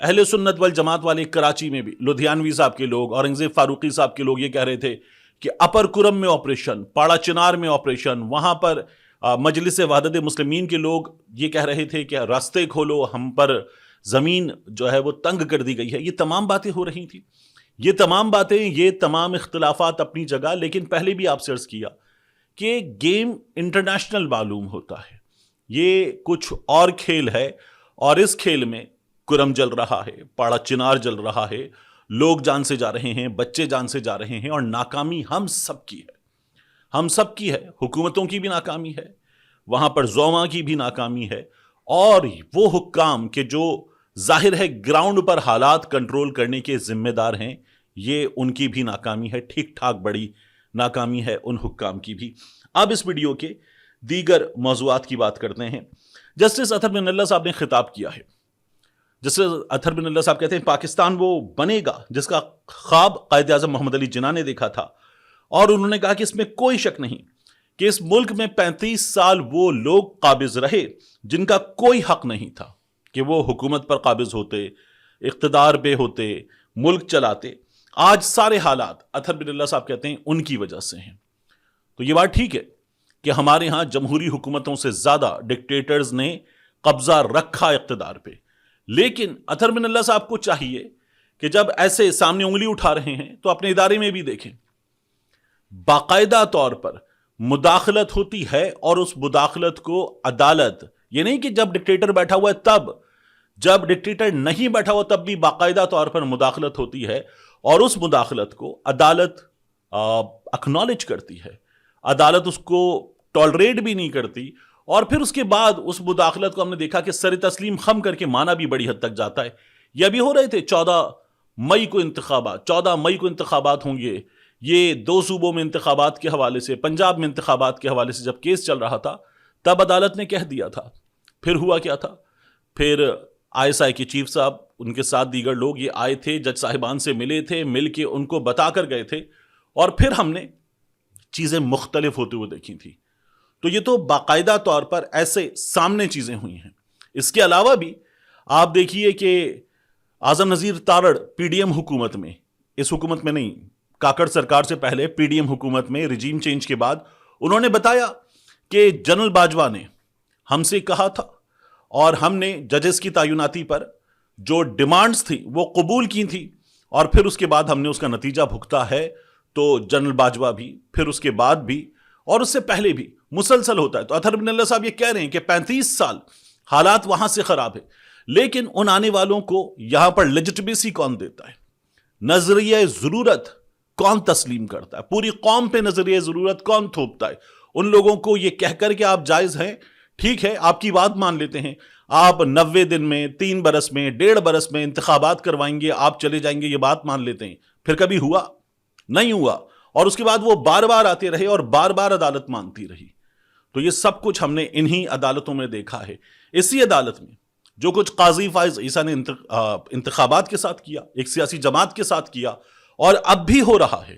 اہل سنت والجماعت والے کراچی میں بھی لدھیانوی صاحب کے لوگ، اورنگزیب فاروقی صاحب کے لوگ یہ کہہ رہے تھے کہ اپر کرم میں آپریشن، پاڑا چنار میں آپریشن، وہاں پر مجلس وحدت مسلمین کے لوگ یہ کہہ رہے تھے کہ راستے کھولو، ہم پر زمین جو ہے وہ تنگ کر دی گئی ہے. یہ تمام باتیں ہو رہی تھیں، یہ تمام باتیں، یہ تمام اختلافات اپنی جگہ. لیکن پہلے بھی آپ سے عرض کیا کہ گیم انٹرنیشنل معلوم ہوتا ہے، یہ کچھ اور کھیل ہے، اور اس کھیل میں کرم جل رہا ہے، پاڑا چنار جل رہا ہے، لوگ جان سے جا رہے ہیں، بچے جان سے جا رہے ہیں، اور ناکامی ہم سب کی ہے، ہم سب کی ہے. حکومتوں کی بھی ناکامی ہے، وہاں پر زعما کی بھی ناکامی ہے، اور وہ حکام کہ جو ظاہر ہے گراؤنڈ پر حالات کنٹرول کرنے کے ذمہ دار ہیں، یہ ان کی بھی ناکامی ہے. ٹھیک ٹھاک بڑی ناکامی ہے ان حکام کی بھی. اب اس ویڈیو کے دیگر موضوعات کی بات کرتے ہیں. جسٹس اطہر بن اللہ صاحب نے خطاب کیا ہے. جسٹس اطہر بن اللہ صاحب کہتے ہیں پاکستان وہ بنے گا جس کا خواب قائد اعظم محمد علی جناح نے دیکھا تھا، اور انہوں نے کہا کہ اس میں کوئی شک نہیں کہ اس ملک میں 35 سال وہ لوگ قابض رہے جن کا کوئی حق نہیں تھا کہ وہ حکومت پر قابض ہوتے، اقتدار پہ ہوتے، ملک چلاتے. آج سارے حالات اطہر بن اللہ صاحب کہتے ہیں ان کی وجہ سے ہیں. تو یہ بات ٹھیک ہے کہ ہمارے ہاں جمہوری حکومتوں سے زیادہ ڈکٹیٹرز نے قبضہ رکھا اقتدار پہ، لیکن اطہر بن اللہ صاحب کو چاہیے کہ جب ایسے سامنے انگلی اٹھا رہے ہیں تو اپنے ادارے میں بھی دیکھیں، باقاعدہ طور پر مداخلت ہوتی ہے، اور اس مداخلت کو عدالت، یہ نہیں کہ جب ڈکٹیٹر بیٹھا ہوا ہے تب، جب ڈکٹیٹر نہیں بیٹھا ہوا تب بھی باقاعدہ طور پر مداخلت ہوتی ہے، اور اس مداخلت کو عدالت اکنالج کرتی ہے، عدالت اس کو ٹالریٹ بھی نہیں کرتی. اور پھر اس کے بعد اس مداخلت کو ہم نے دیکھا کہ سر تسلیم خم کر کے مانا بھی بڑی حد تک جاتا ہے. یہ ابھی ہو رہے تھے 14 مئی کو انتخابات ہوں گے. یہ 2 صوبوں میں انتخابات کے حوالے سے، پنجاب میں انتخابات کے حوالے سے جب کیس چل رہا تھا، تب عدالت نے کہہ دیا تھا. پھر ہوا کیا تھا؟ پھر ISI کے چیف صاحب، ان کے ساتھ دیگر لوگ یہ آئے تھے، جج صاحبان سے ملے تھے، مل کے ان کو بتا کر گئے تھے، اور پھر ہم نے چیزیں مختلف ہوتے ہوئے دیکھی تھی. تو یہ تو باقاعدہ طور پر ایسے سامنے چیزیں ہوئی ہیں. اس کے علاوہ بھی آپ دیکھیے کہ اعظم نذیر تارڑ PDM حکومت میں، اس حکومت میں نہیں، کاکڑ سرکار سے پہلے PDM حکومت میں رجیم چینج کے بعد انہوں نے بتایا کہ جنرل باجوہ نے ہم سے کہا تھا، اور ہم نے ججز کی تعیناتی پر جو ڈیمانڈز تھی وہ قبول کی تھی، اور پھر اس کے بعد ہم نے اس کا نتیجہ بھگتا ہے. تو جنرل باجوہ بھی، پھر اس کے بعد بھی، اور اس سے پہلے بھی مسلسل ہوتا ہے. تو اطہر بن اللہ صاحب یہ کہہ رہے ہیں کہ 35 سال حالات وہاں سے خراب ہے، لیکن ان آنے والوں کو یہاں پر لیجٹمیسی کون دیتا ہے؟ نظریہ ضرورت کون تسلیم کرتا ہے؟ پوری قوم پہ نظریہ ضرورت کون تھوپتا ہے؟ ان لوگوں کو یہ کہہ کر کہ آپ جائز ہیں، ٹھیک ہے، آپ کی بات مان لیتے ہیں، آپ 90 دن میں، 3 برس میں، 1.5 برس میں انتخابات کروائیں گے، آپ چلے جائیں گے، یہ بات مان لیتے ہیں. پھر کبھی ہوا نہیں ہوا، اور اس کے بعد وہ بار بار آتے رہے اور بار بار عدالت مانتی رہی. تو یہ سب کچھ ہم نے انہی عدالتوں میں دیکھا ہے. اسی عدالت میں جو کچھ قاضی فائز عیسیٰ نے انتخابات کے ساتھ کیا، ایک سیاسی جماعت کے ساتھ کیا، اور اب بھی ہو رہا ہے،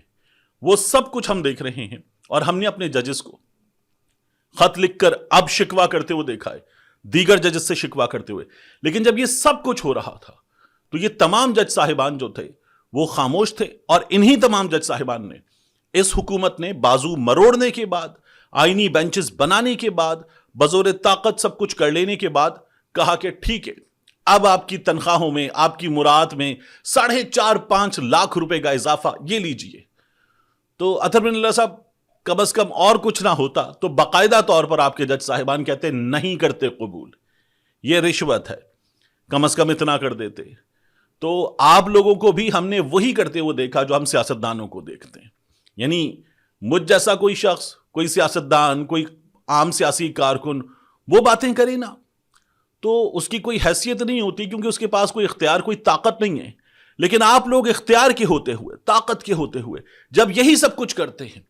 وہ سب کچھ ہم دیکھ رہے ہیں. اور ہم نے اپنے ججز کو خط لکھ کر اب شکوا کرتے ہوئے دیکھا ہے، دیگر ججز سے شکوا کرتے ہوئے. لیکن جب یہ سب کچھ ہو رہا تھا تو یہ تمام جج صاحبان جو تھے وہ خاموش تھے، اور انہی تمام جج صاحبان نے اس حکومت نے بازو مروڑنے کے بعد، آئینی بینچز بنانے کے بعد، بزور طاقت سب کچھ کر لینے کے بعد کہا کہ ٹھیک ہے، اب آپ کی تنخواہوں میں، آپ کی مراعات میں 4.5-5 لاکھ روپے کا اضافہ یہ لیجئے. تو اطہر بن اللہ صاحب کم از کم اور کچھ نہ ہوتا تو باقاعدہ طور پر آپ کے جج صاحبان کہتے نہیں کرتے قبول، یہ رشوت ہے، کم از کم اتنا کر دیتے. تو آپ لوگوں کو بھی ہم نے وہی کرتے ہوئے دیکھا جو ہم سیاستدانوں کو دیکھتے ہیں. یعنی مجھ جیسا کوئی شخص، کوئی سیاستدان، کوئی عام سیاسی کارکن وہ باتیں کرے نا، تو اس کی کوئی حیثیت نہیں ہوتی، کیونکہ اس کے پاس کوئی اختیار، کوئی طاقت نہیں ہے. لیکن آپ لوگ اختیار کے ہوتے ہوئے، طاقت کے ہوتے ہوئے جب یہی سب کچھ کرتے ہیں،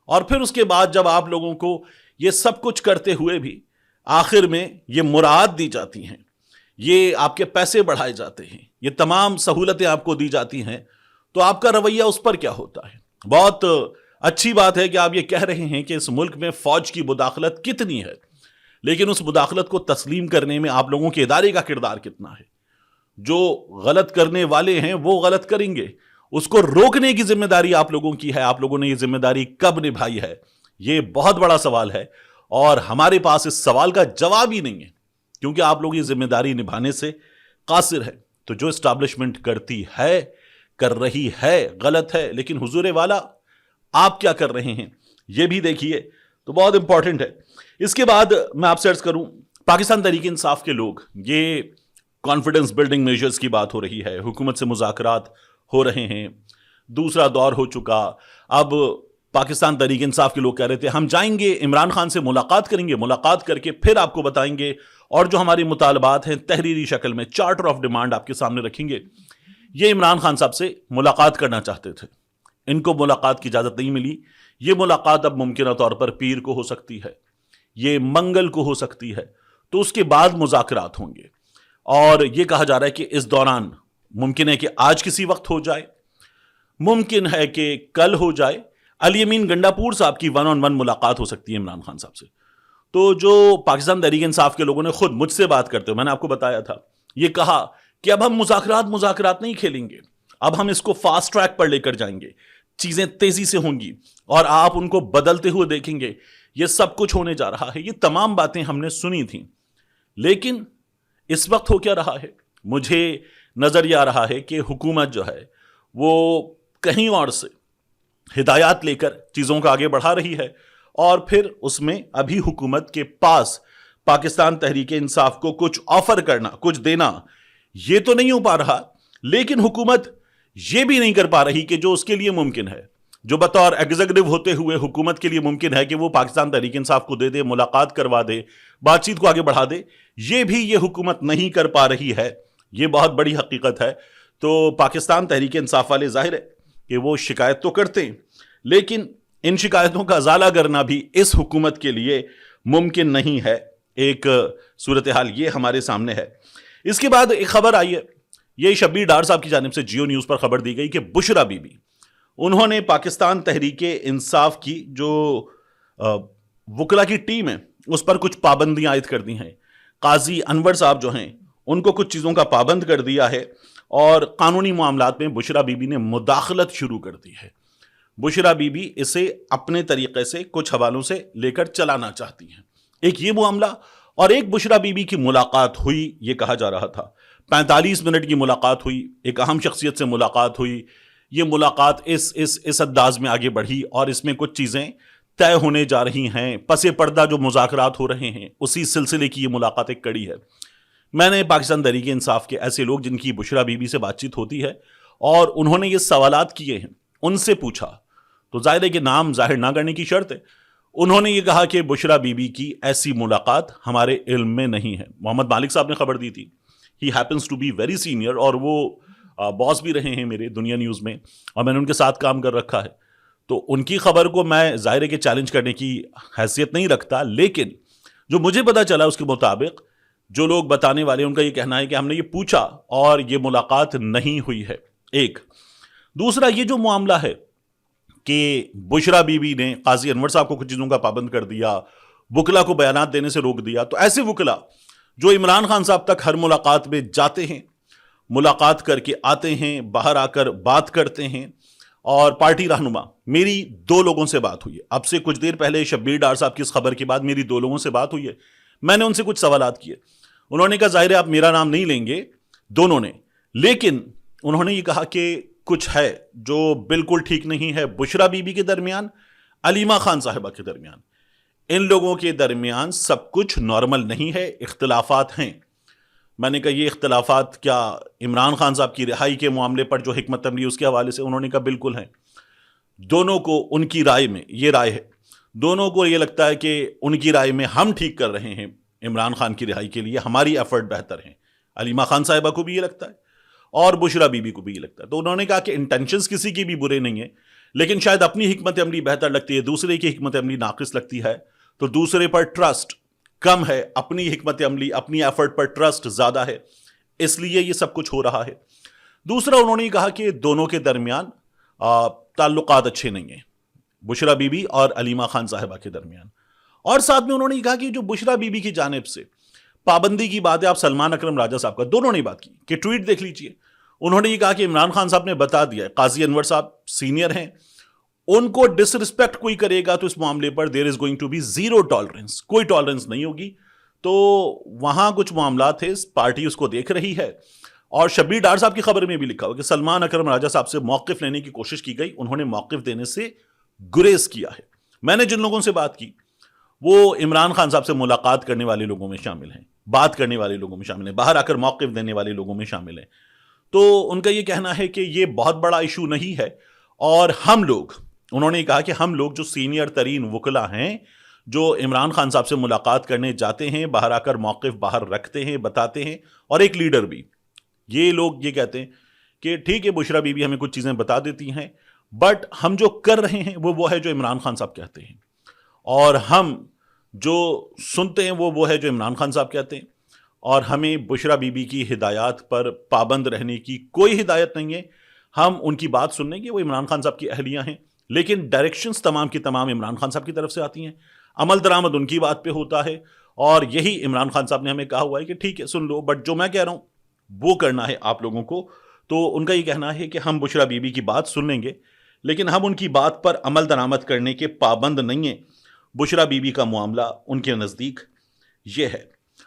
اور پھر اس کے بعد جب آپ لوگوں کو یہ سب کچھ کرتے ہوئے بھی آخر میں یہ مراعات دی جاتی ہیں، یہ آپ کے پیسے بڑھائے جاتے ہیں، یہ تمام سہولتیں آپ کو دی جاتی ہیں، تو آپ کا رویہ اس پر کیا ہوتا ہے؟ بہت اچھی بات ہے کہ آپ یہ کہہ رہے ہیں کہ اس ملک میں فوج کی مداخلت کتنی ہے، لیکن اس مداخلت کو تسلیم کرنے میں آپ لوگوں کے ادارے کا کردار کتنا ہے؟ جو غلط کرنے والے ہیں وہ غلط کریں گے، اس کو روکنے کی ذمہ داری آپ لوگوں کی ہے. آپ لوگوں نے یہ ذمہ داری کب نبھائی ہے؟ یہ بہت بڑا سوال ہے اور ہمارے پاس اس سوال کا جواب ہی نہیں ہے، کیونکہ آپ لوگ یہ ذمہ داری نبھانے سے قاصر ہے. تو جو اسٹیبلشمنٹ کرتی ہے، کر رہی ہے، غلط ہے، لیکن حضور والا آپ کیا کر رہے ہیں یہ بھی دیکھیے. تو بہت امپورٹنٹ ہے. اس کے بعد میں آپ سے عرض کروں، پاکستان تحریک انصاف کے لوگ، یہ کانفیڈنس بلڈنگ میجرز کی بات ہو رہی ہے، حکومت سے مذاکرات ہو رہے ہیں، دوسرا دور ہو چکا. اب پاکستان تحریک انصاف کے لوگ کہہ رہے تھے ہم جائیں گے عمران خان سے ملاقات کریں گے، ملاقات کر کے پھر آپ کو بتائیں گے، اور جو ہماری مطالبات ہیں تحریری شکل میں چارٹر آف ڈیمانڈ آپ کے سامنے رکھیں گے. یہ عمران خان صاحب سے ملاقات کرنا چاہتے تھے، ان کو ملاقات کی اجازت نہیں ملی. یہ ملاقات اب ممکنہ طور پر پیر کو ہو سکتی ہے، یہ منگل کو ہو سکتی ہے، تو اس کے بعد مذاکرات ہوں گے. اور یہ کہا جا رہا ہے کہ اس دوران ممکن ہے کہ آج کسی وقت ہو جائے، ممکن ہے کہ کل ہو جائے. علی امین گنڈاپور صاحب کی 1-on-1 ملاقات ہو سکتی ہے عمران خان صاحب سے. تو جو پاکستان تحریک انصاف کے لوگوں نے خود مجھ سے بات کرتے ہوئے، میں نے آپ کو بتایا تھا، یہ کہا کہ اب ہم مذاکرات نہیں کھیلیں گے، اب ہم اس کو فاسٹ ٹریک پر لے کر جائیں گے، چیزیں تیزی سے ہوں گی اور آپ ان کو بدلتے ہوئے دیکھیں گے. یہ سب کچھ ہونے جا رہا ہے. یہ تمام باتیں ہم نے سنی تھیں، لیکن اس وقت ہو کیا رہا ہے؟ مجھے نظر یہ آ رہا ہے کہ حکومت جو ہے وہ کہیں اور سے ہدایات لے کر چیزوں کو آگے بڑھا رہی ہے، اور پھر اس میں ابھی حکومت کے پاس پاکستان تحریک انصاف کو کچھ آفر کرنا، کچھ دینا، یہ تو نہیں ہو پا رہا. لیکن حکومت یہ بھی نہیں کر پا رہی کہ جو اس کے لیے ممکن ہے، جو بطور ایگزیکٹو ہوتے ہوئے حکومت کے لیے ممکن ہے کہ وہ پاکستان تحریک انصاف کو دے دے، ملاقات کروا دے، بات چیت کو آگے بڑھا دے، یہ بھی یہ حکومت نہیں کر پا رہی ہے. یہ بہت بڑی حقیقت ہے. تو پاکستان تحریک انصاف والے ظاہر ہے کہ وہ شکایت تو کرتے ہیں، لیکن ان شکایتوں کا ازالہ کرنا بھی اس حکومت کے لیے ممکن نہیں ہے. ایک صورتحال یہ ہمارے سامنے ہے. اس کے بعد ایک خبر آئی ہے، یہ شبیر ڈار صاحب کی جانب سے جیو نیوز پر خبر دی گئی کہ بشرا بی بی، انہوں نے پاکستان تحریک انصاف کی جو وکلا کی ٹیم ہے اس پر کچھ پابندیاں عائد کر دی ہیں. قاضی انور صاحب جو ہیں ان کو کچھ چیزوں کا پابند کر دیا ہے، اور قانونی معاملات میں بشرا بی بی نے مداخلت شروع کر دی ہے. بشرا بی بی اسے اپنے طریقے سے کچھ حوالوں سے لے کر چلانا چاہتی ہیں. ایک یہ معاملہ، اور ایک بشرا بی بی کی ملاقات ہوئی، یہ کہا جا رہا تھا 45 منٹ کی ملاقات ہوئی، ایک اہم شخصیت سے ملاقات ہوئی. یہ ملاقات اس انداز میں آگے بڑھی اور اس میں کچھ چیزیں طے ہونے جا رہی ہیں. پس پردہ جو مذاکرات ہو رہے ہیں اسی سلسلے کی یہ ملاقات ایک کڑی ہے. میں نے پاکستان تحریک انصاف کے ایسے لوگ جن کی بشرا بی بی سے بات چیت ہوتی ہے اور انہوں نے یہ سوالات کیے ہیں، ان سے پوچھا، تو ظاہر ہے کہ نام ظاہر نہ کرنے کی شرط ہے. انہوں نے یہ کہا کہ بشرا بی بی کی ایسی ملاقات ہمارے علم میں نہیں ہے. محمد مالک صاحب نے خبر دی تھی، he happens to be very senior, اور وہ باس بھی رہے ہیں میرے دنیا نیوز میں، اور میں نے ان کے ساتھ کام کر رکھا ہے. تو ان کی خبر کو میں ظاہر ہے کہ چیلنج کرنے کی حیثیت نہیں رکھتا، لیکن جو مجھے پتا چلا اس کے مطابق جو لوگ بتانے والے ان کا یہ کہنا ہے کہ ہم نے یہ پوچھا اور یہ ملاقات نہیں ہوئی ہے. ایک دوسرا یہ جو معاملہ ہے کہ بشرا بی بی نے قاضی انور صاحب کو کچھ چیزوں کا پابند کر دیا، وکلا کو بیانات دینے سے روک دیا. تو ایسے وکلا جو عمران خان صاحب تک ہر ملاقات میں جاتے ہیں، ملاقات کر کے آتے ہیں، باہر آ کر بات کرتے ہیں، اور پارٹی رہنما، میری 2 لوگوں سے بات ہوئی ہے اب سے کچھ دیر پہلے، شبیر ڈار صاحب کی اس خبر کے بعد میری 2 لوگوں سے بات ہوئی ہے. میں نے ان سے کچھ سوالات کیے، انہوں نے کہا ظاہر ہے آپ میرا نام نہیں لیں گے، دونوں نے، لیکن انہوں نے یہ کہا کہ کچھ ہے جو بالکل ٹھیک نہیں ہے بشرا بی بی کے درمیان، علیمہ خان صاحبہ کے درمیان. ان لوگوں کے درمیان سب کچھ نارمل نہیں ہے، اختلافات ہیں. میں نے کہا یہ اختلافات کیا عمران خان صاحب کی رہائی کے معاملے پر جو حکمت عملی اس کے حوالے سے؟ انہوں نے کہا بالکل ہیں. دونوں کو ان کی رائے میں یہ رائے ہے، دونوں کو یہ لگتا ہے کہ ان کی رائے میں ہم ٹھیک کر رہے ہیں عمران خان کی رہائی کے لیے، ہماری ایفرٹ بہتر ہیں. علیمہ خان صاحبہ کو بھی یہ لگتا ہے اور بشرا بی بی کو بھی یہ لگتا ہے. تو انہوں نے کہا کہ انٹینشنز کسی کی بھی برے نہیں ہیں، لیکن شاید اپنی حکمت عملی بہتر لگتی ہے، دوسرے کی حکمت عملی ناقص لگتی ہے، تو دوسرے پر ٹرسٹ کم ہے، اپنی حکمت عملی، اپنی ایفرٹ پر ٹرسٹ زیادہ ہے، اس لیے یہ سب کچھ ہو رہا ہے. دوسرا انہوں نے کہا کہ دونوں کے درمیان تعلقات اچھے نہیں ہیں، بشرا بی بی اور علیمہ خان صاحبہ کے درمیان. اور ساتھ میں انہوں نے کہا کہ جو بشرا بی بی کی جانب سے پابندی کی بات ہے، آپ سلمان اکرم راجہ صاحب کا، دونوں نے بات کی کہ ٹویٹ دیکھ لیجئے، انہوں نے یہ کہا کہ عمران خان صاحب نے بتا دیا ہے، قاضی انور صاحب سینئر ہیں، ان کو ڈس رسپیکٹ کوئی کرے گا تو اس معاملے پر there is going to be zero tolerance, کوئی ٹالرنس نہیں ہوگی. تو وہاں کچھ معاملات تھے، پارٹی اس کو دیکھ رہی ہے. اور شبیر ڈار صاحب کی خبر میں بھی لکھا ہوا کہ سلمان اکرم راجہ صاحب سے موقف لینے کی کوشش کی گئی، انہوں نے موقف دینے سے گریز کیا ہے. میں نے جن لوگوں سے بات کی وہ عمران خان صاحب سے ملاقات کرنے والے لوگوں میں شامل ہیں، بات کرنے والے لوگوں میں شامل ہیں، باہر آ کر موقف دینے والے لوگوں میں شامل ہیں. تو ان کا یہ کہنا ہے کہ یہ بہت بڑا ایشو نہیں ہے، اور ہم لوگ، انہوں نے کہا کہ ہم لوگ جو سینئر ترین وکلا ہیں، جو عمران خان صاحب سے ملاقات کرنے جاتے ہیں، باہر آ کر موقف باہر رکھتے ہیں، بتاتے ہیں، اور ایک لیڈر بھی، یہ لوگ یہ کہتے ہیں کہ ٹھیک ہے بشرا بی بی ہمیں کچھ چیزیں بتا دیتی ہیں، بٹ ہم جو کر رہے ہیں وہ ہے جو عمران خان صاحب کہتے ہیں، اور ہم جو سنتے ہیں وہ ہے جو عمران خان صاحب کہتے ہیں، اور ہمیں بشرا بی بی کی ہدایات پر پابند رہنے کی کوئی ہدایت نہیں ہے. ہم ان کی بات سننے کی، وہ عمران خان صاحب کی اہلیہ ہیں، لیکن ڈائریکشنز تمام کی تمام عمران خان صاحب کی طرف سے آتی ہیں، عمل درآمد ان کی بات پہ ہوتا ہے، اور یہی عمران خان صاحب نے ہمیں کہا ہوا ہے کہ ٹھیک ہے سن لو، بٹ جو میں کہہ رہا ہوں وہ کرنا ہے آپ لوگوں کو. تو ان کا یہ کہنا ہے کہ ہم بشرا بی بی کی بات سن لیں گے، لیکن ہم ان کی بات پر عمل درآمد کرنے کے پابند نہیں ہیں. بشرا بی بی کا معاملہ ان کے نزدیک یہ ہے.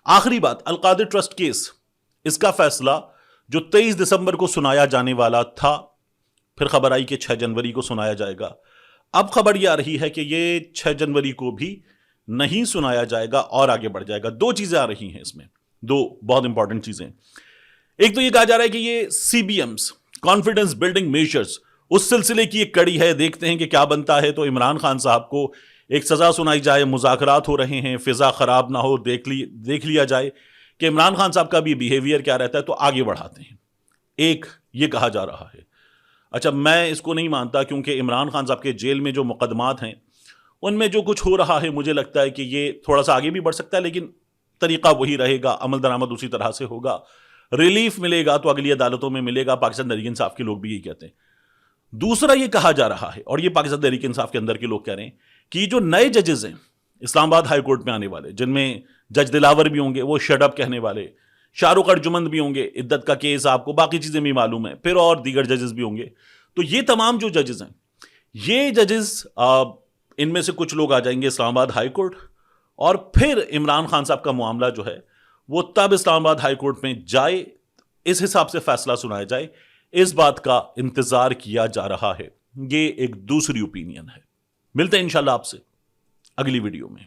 آخری بات، القادر ٹرسٹ کیس، اس کا فیصلہ جو 23 دسمبر کو سنایا جانے والا تھا، پھر خبر آئی کہ 6 جنوری کو سنایا جائے گا. اب خبر یہ آ رہی ہے کہ یہ 6 جنوری کو بھی نہیں سنایا جائے گا اور آگے بڑھ جائے گا. دو چیزیں آ رہی ہیں اس میں، دو بہت امپورٹنٹ چیزیں. ایک تو یہ کہا جا رہا ہے کہ یہ C B Ms, confidence building measures, اس سلسلے کی ایک کڑی ہے، دیکھتے ہیں کہ کیا بنتا ہے. تو عمران خان صاحب کو ایک سزا سنائی جائے، مذاکرات ہو رہے ہیں، فضا خراب نہ ہو، دیکھ لیا جائے کہ عمران خان صاحب کا بھی بیہیویئر کیا رہتا ہے، تو آگے بڑھاتے ہیں. ایک یہ کہا جا رہا ہے. اچھا، میں اس کو نہیں مانتا، کیونکہ عمران خان صاحب کے جیل میں جو مقدمات ہیں ان میں جو کچھ ہو رہا ہے، مجھے لگتا ہے کہ یہ تھوڑا سا آگے بھی بڑھ سکتا ہے، لیکن طریقہ وہی رہے گا، عمل درآمد اسی طرح سے ہوگا. ریلیف ملے گا تو اگلی عدالتوں میں ملے گا، پاکستان تحریک انصاف کے لوگ بھی یہی کہتے ہیں. دوسرا یہ کہا جا رہا ہے، اور یہ پاکستان تحریک انصاف کے اندر کے لوگ کہہ رہے ہیں، کہ جو نئے ججز ہیں اسلام آباد ہائی کورٹ میں آنے والے، جن میں جج دلاور بھی ہوں گے، وہ شٹ اپ کہنے والے، شاہ رخ ارجمند بھی ہوں گے، عدت کا کیس آپ کو باقی چیزیں بھی معلوم ہیں، پھر اور دیگر ججز بھی ہوں گے. تو یہ تمام جو ججز ہیں، یہ ججز ان میں سے کچھ لوگ آ جائیں گے اسلام آباد ہائی کورٹ، اور پھر عمران خان صاحب کا معاملہ جو ہے وہ تب اسلام آباد ہائی کورٹ میں جائے، اس حساب سے فیصلہ سنایا جائے. اس بات کا انتظار کیا جا رہا ہے. یہ ایک دوسری اوپینین ہے. ملتے ہیں انشاءاللہ آپ سے اگلی ویڈیو میں.